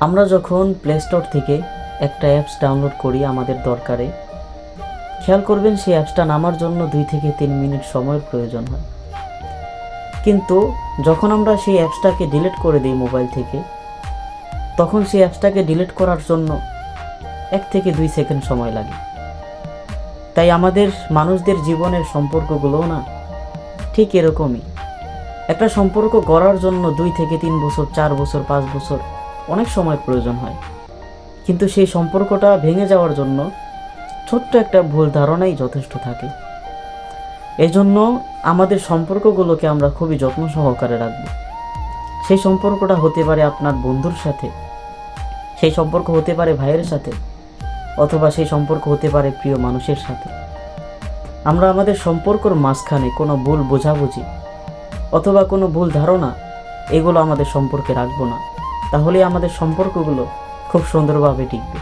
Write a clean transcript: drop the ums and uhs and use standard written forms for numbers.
আমরা যখন play store থেকে একটা অ্যাপস ডাউনলোড করি আমাদের দরকারে, খেয়াল করবেন সেই অ্যাপসটা নামার জন্য 2 থেকে 3 মিনিট সময়ের প্রয়োজন হয়। কিন্তু যখন আমরা সেই অ্যাপসটাকে ডিলিট করে দিই মোবাইল থেকে, তখন সেই অ্যাপসটাকে ডিলিট করার জন্য 1 থেকে 2 সেকেন্ড সময় লাগে। তাই আমাদের মানুষদের জীবনের সম্পর্কগুলোও না ঠিক এরকমই। একটা সম্পর্ক গড়ার জন্য 2 থেকে 3 বছর, 4 বছর, 5 বছর অনেক সময় প্রয়োজন হয়। কিন্তু সেই সম্পর্কটা ভেঙে যাওয়ার জন্য ছোট্ট একটা ভুল ধারণাই যথেষ্ট থাকে। এজন্য আমাদের সম্পর্কগুলোকে আমরা খুবই যত্ন সহকারে রাখব। সেই সম্পর্কটা হতে পারে আপনার বন্ধুর সাথে, সেই সম্পর্ক হতে পারে ভাইয়ের সাথে, অথবা সেই সম্পর্ক হতে পারে প্রিয় মানুষের সাথে। আমরা আমাদের সম্পর্কর মাঝখানে কোনো ভুল বোঝাবুঝি অথবা কোনো ভুল ধারণা এগুলো আমাদের সম্পর্কে রাখবো না। তাহলে আমাদের সম্পর্কগুলো খুব সুন্দরভাবে টিকবে।